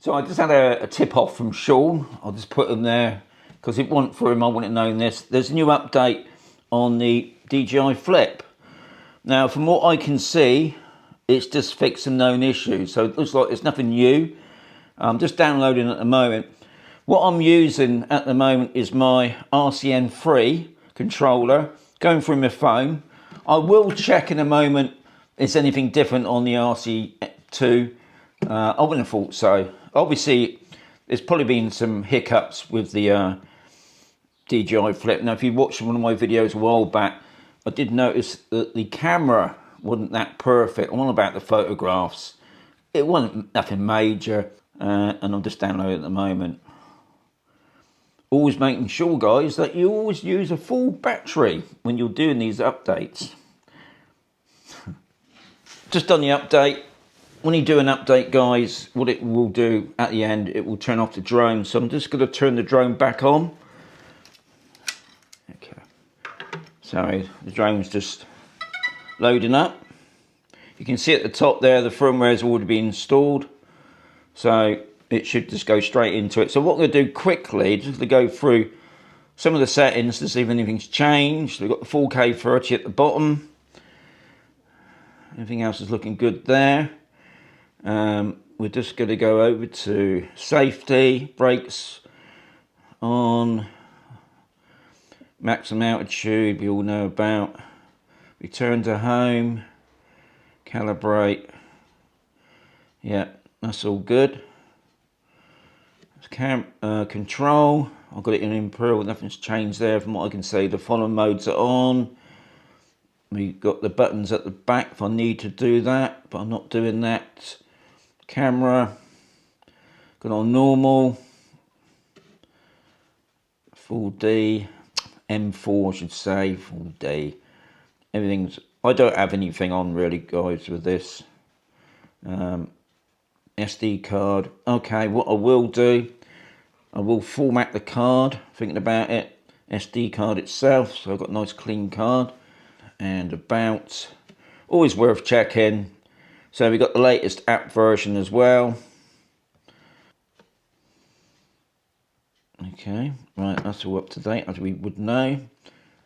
So I just had a tip off from Sean. I'll just put him there because it wasn't for him. I wouldn't have known this. There's a new update on the DJI Flip. Now, from what I can see, it's just fixed some known issues. So it looks like it's nothing new. I'm just downloading at the moment. What I'm using at the moment is my RCN3 controller, going through my phone. I will check in a moment if there's anything different on the RC2. I wouldn't have thought so. Obviously, there's probably been some hiccups with the DJI Flip. Now, if you watched one of my videos a while back, I did notice that the camera wasn't that perfect. I'm on about the photographs. It wasn't nothing major, and I'm just downloading at the moment. Always making sure, guys, that you always use a full battery when you're doing these updates. Just done the update. When you do an update, guys, what it will do at the end, it will turn off the drone. So I'm just going to turn the drone back on. Okay. Sorry, the drone's just loading up. You can see at the top there, the firmware has already been installed. So it should just go straight into it. So what we're going to do quickly, just to go through some of the settings to see if anything's changed. We've got the 4K 30 at the bottom. Everything else is looking good there. We're just going to go over to safety, brakes on, maximum altitude we all know about, return to home, calibrate, yeah, that's all good. Control, I've got it in Imperial, nothing's changed there from what I can see. The following modes are on. We've got the buttons at the back if I need to do that, but I'm not doing that. Camera, got on normal, full D, M4 I should say, full D. Everything's, I don't have anything on really, guys, with this. SD card. Okay, what I will do, I will format the card, thinking about it. SD card itself, so I've got a nice clean card. And about, always worth checking. So we've got the latest app version as well. Okay, right, that's all up to date as we would know.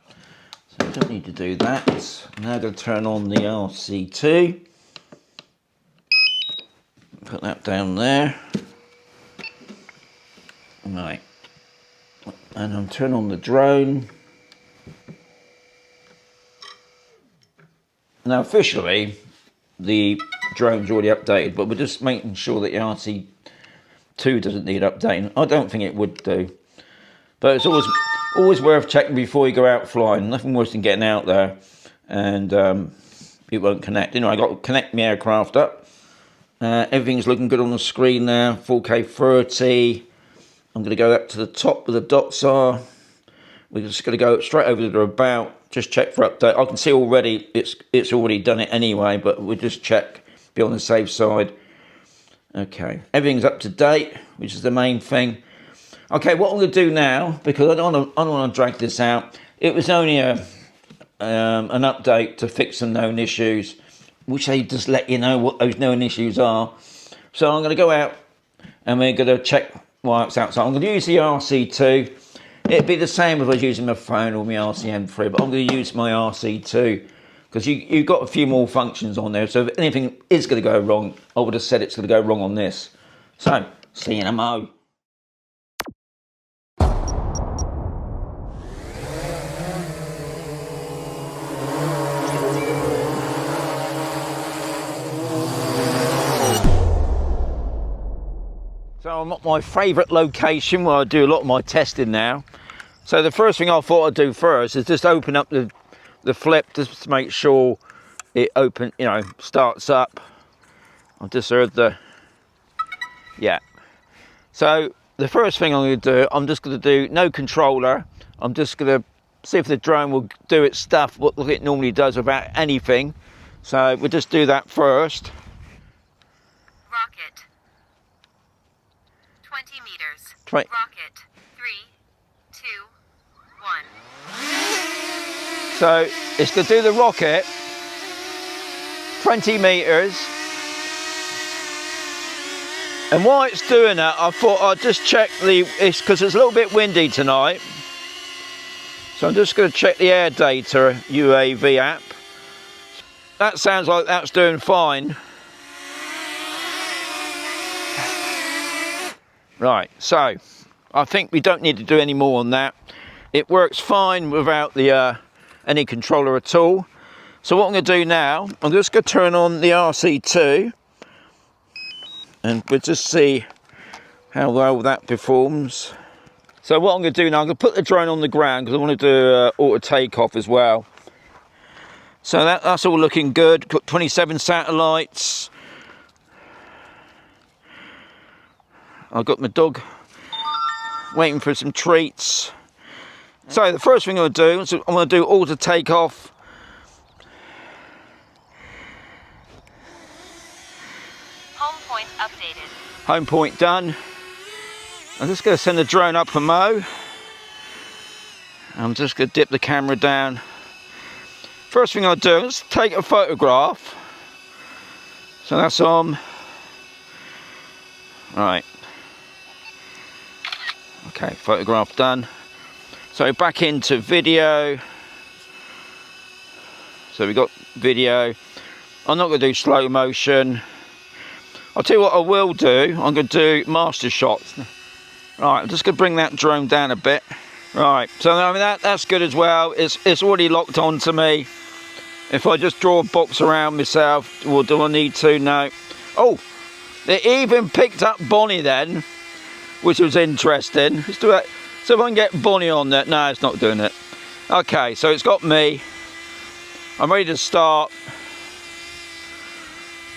So we don't need to do that. I'm now going to turn on the RC2. Put that down there. Right, and I'll turn on the drone. Now officially, the drone's already updated, but we're just making sure that the RC2 doesn't need updating. I don't think it would do, but it's always worth checking before you go out flying. Nothing worse than getting out there and it won't connect. You know, I got to connect my aircraft up. Everything's looking good on the screen now. 4K 30. I'm going to go up to the top where the dots are. We're just going to go straight over to the about. Just check for update. I can see already it's already done it anyway, but we'll just check, be on the safe side. Okay, everything's up to date, which is the main thing. Okay, what I'm going to do now, because I don't want to drag this out. It was only an update to fix some known issues, which they just let you know what those known issues are. So I'm going to go out and we're going to check why it's outside. I'm going to use the RC2. It'd be the same if I was using my phone or my RCN3, but I'm going to use my RC2 because you've got a few more functions on there. So if anything is going to go wrong, I would have said it's going to go wrong on this. So, see you in a mo. So I'm at my favourite location where I do a lot of my testing now. So the first thing I thought I'd do first is just open up the Flip just to make sure it starts up. I've just heard yeah. So the first thing I'm going to do, I'm just going to do no controller. I'm just going to see if the drone will do its stuff, what it normally does without anything. So we'll just do that first. Rocket. 20 meters. Rocket. 3, 2, 1. So it's going to do the rocket. 20 meters. And while it's doing that, I thought I'd just check it's because it's a little bit windy tonight. So I'm just going to check the air data UAV app. That sounds like that's doing fine. Right, so I think we don't need to do any more on that. It works fine without the any controller at all. So what I'm going to do now, I'm just going to turn on the RC2 and we'll just see how well that performs. So what I'm going to do now, I'm going to put the drone on the ground because I want to do auto takeoff as well. So that's all looking good. Got 27 satellites. I've got my dog waiting for some treats. So the first thing I'm going to do is I'm going to do auto takeoff. Home point updated. Home point done. I'm just going to send the drone up for Mo. I'm just going to dip the camera down. First thing I'll do is take a photograph. So that's on. Right. Okay, photograph done. So back into video. So we've got video. I'm not going to do slow motion. I'll tell you what I will do. I'm going to do Mastershots. Right, I'm just going to bring that drone down a bit. Right, so I mean that's good as well. It's already locked on to me. If I just draw a box around myself, or do I need to? No. Oh, it even picked up Bonnie then, which was interesting. Let's do that. So if I can get Bonnie on that. No, it's not doing it. Okay, so it's got me. I'm ready to start.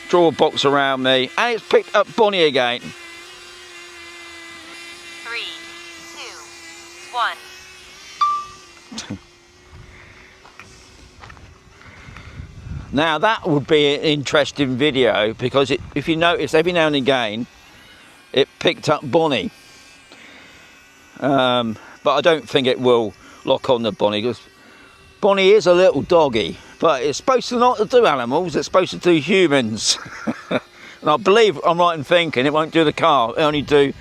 Draw a box around me, and it's picked up Bonnie again. 3, 2, 1. Now that would be an interesting video because if you notice, every now and again it picked up Bonnie. But I don't think it will lock on to Bonnie because Bonnie is a little doggy, but it's supposed to not to do animals, it's supposed to do humans. And I believe I'm right in thinking it won't do the car, it only do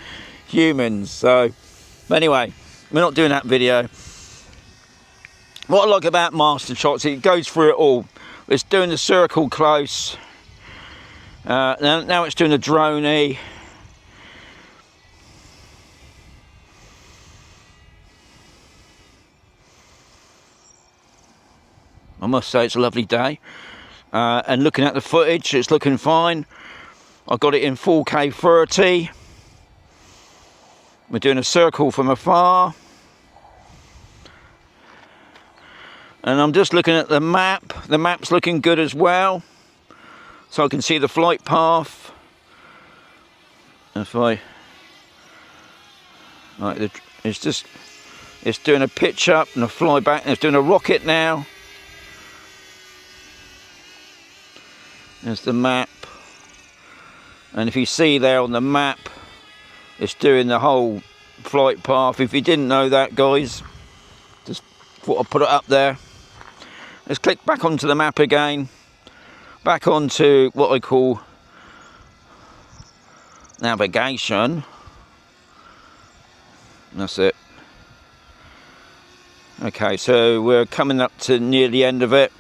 humans. So anyway, we're not doing that video. What I like about Mastershots, it goes through it all. It's doing the circle close. Now it's doing the droney. I must say it's a lovely day. And looking at the footage, it's looking fine. I got it in 4K 30. We're doing a circle from afar. And I'm just looking at the map. The map's looking good as well. So I can see the flight path. If I... Right, it's doing a pitch up and a fly back. And it's doing a rocket now. There's the map. And if you see there on the map, it's doing the whole flight path. If you didn't know that, guys, just thought I'd put it up there. Let's click back onto the map again. Back onto what I call navigation. That's it. Okay, so we're coming up to near the end of it.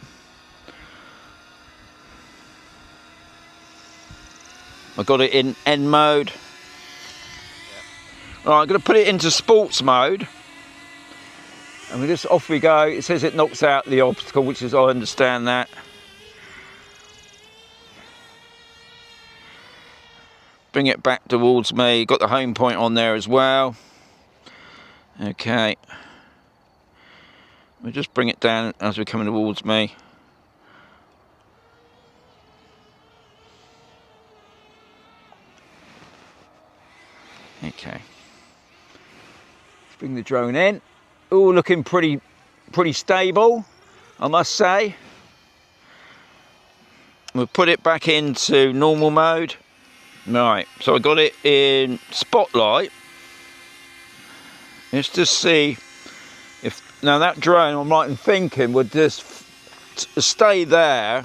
I got it in N mode. Right, I'm going to put it into sports mode. And we just off we go. It says it knocks out the obstacle, which is, I understand that. Bring it back towards me. Got the home point on there as well. Okay. We'll just bring it down as we're coming towards me. Okay. Let's bring the drone in. All looking pretty stable, I must say. We'll put it back into normal mode. Right, so I got it in spotlight. Let's just see if now that drone, I'm right in thinking, would just stay there.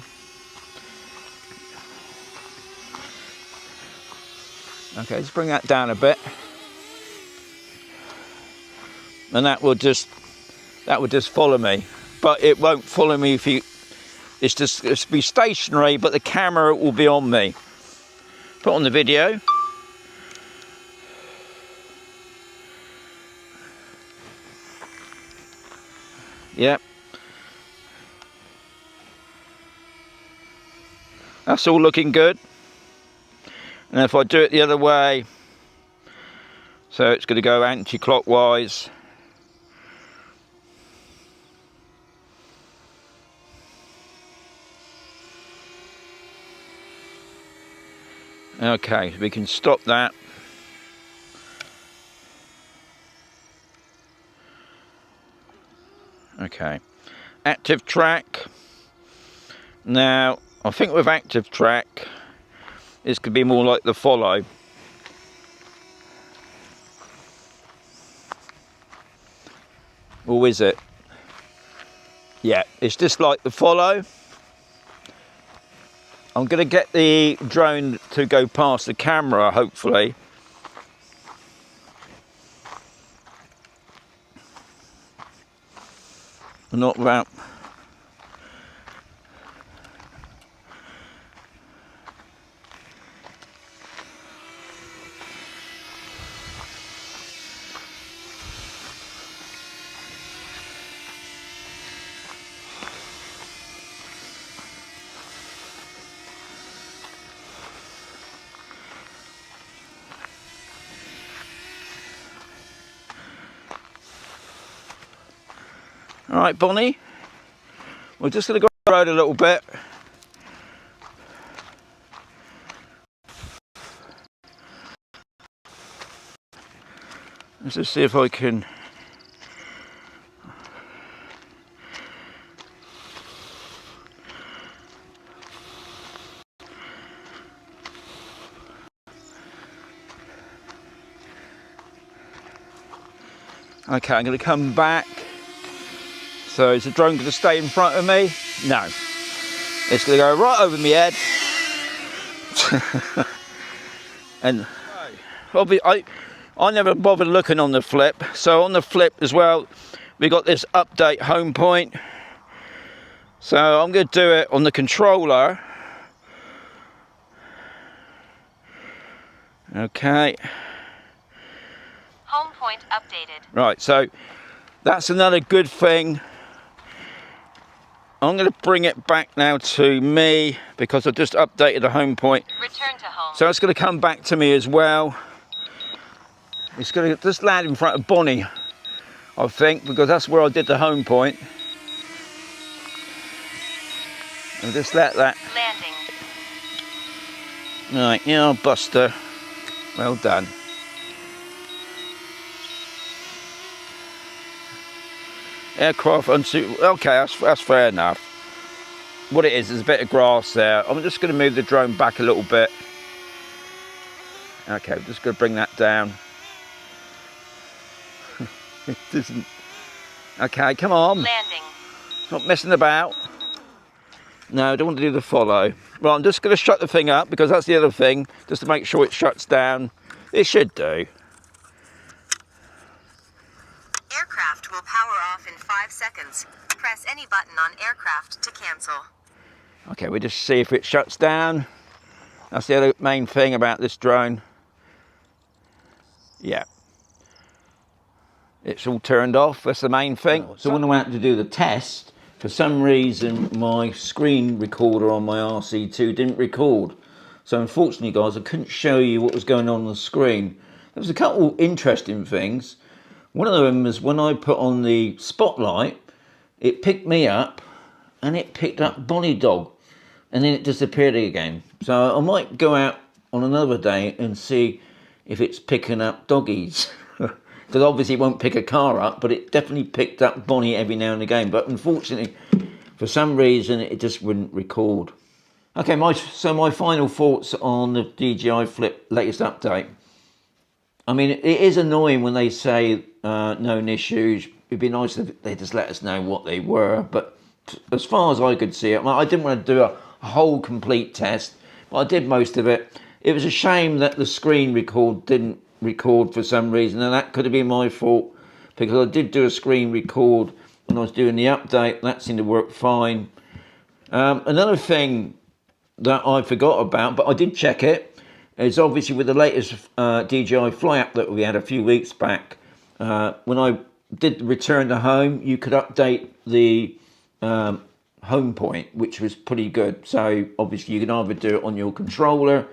Okay, just bring that down a bit. And that will just follow me. But it won't follow me if you, it's be stationary, but the camera will be on me. Put on the video. Yep. That's all looking good. And if I do it the other way, so it's going to go anti-clockwise. Okay, we can stop that. Okay, active track. Now, I think with active track, this could be more like the follow. Or is it? Yeah, it's just like the follow. I'm going to get the drone to go past the camera, hopefully. Not without. All right, Bonnie, we're just going to go on the road a little bit. Let's just see if I can. Okay, I'm going to come back. So is the drone going to stay in front of me? No. It's going to go right over my head. And I never bothered looking on the Flip. So on the Flip as well, we got this update home point. So I'm going to do it on the controller. Okay. Home point updated. Right, so that's another good thing. I'm going to bring it back now to me because I've just updated the home point. Return to home. So it's going to come back to me as well. It's going to just land in front of Bonnie, I think, because that's where I did the home point. And just let that. Landing. Right, yeah, Buster. Well done. Aircraft unsuitable. Okay, that's fair enough. What it is a bit of grass there. I'm just going to move the drone back a little bit. Okay, I'm just going to bring that down. It isn't. Okay, come on. Landing. Not messing about. No, I don't want to do the follow. Right, I'm just going to shut the thing up because that's the other thing, just to make sure it shuts down. It should do. Aircraft will power off in 5 seconds. Press any button on aircraft to cancel. Okay, we'll just see if it shuts down. That's the other main thing about this drone. Yeah. It's all turned off, that's the main thing. So when I went out to do the test, for some reason my screen recorder on my RC2 didn't record. So unfortunately guys, I couldn't show you what was going on the screen. There was a couple interesting things. One of them was when I put on the spotlight, it picked me up and it picked up Bonnie Dog and then it disappeared again. So I might go out on another day and see if it's picking up doggies. Because obviously it won't pick a car up, but it definitely picked up Bonnie every now and again. But unfortunately, for some reason, it just wouldn't record. Okay, so my final thoughts on the DJI Flip latest update. I mean, it is annoying when they say known issues. It'd be nice if they just let us know what they were. But as far as I could see it, I didn't want to do a whole complete test, but I did most of it. It was a shame that the screen record didn't record for some reason, and that could have been my fault, because I did do a screen record when I was doing the update. That seemed to work fine. Another thing that I forgot about, but I did check it, is obviously with the latest DJI Fly app that we had a few weeks back, when I did return to home, you could update the home point, which was pretty good. So obviously you can either do it on your controller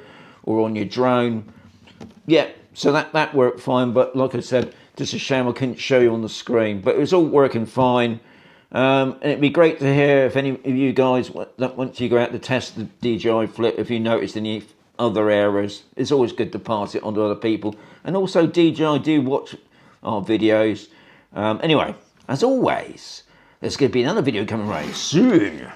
or on your drone. Yeah, so that worked fine, but like I said, just a shame I couldn't show you on the screen, but it was all working fine. And it'd be great to hear if any of you guys, once you go out to test the DJI Flip, if you noticed any other errors. It's always good to pass it on to other people. And also DJI do watch our videos. Anyway, as always, there's going to be another video coming right soon.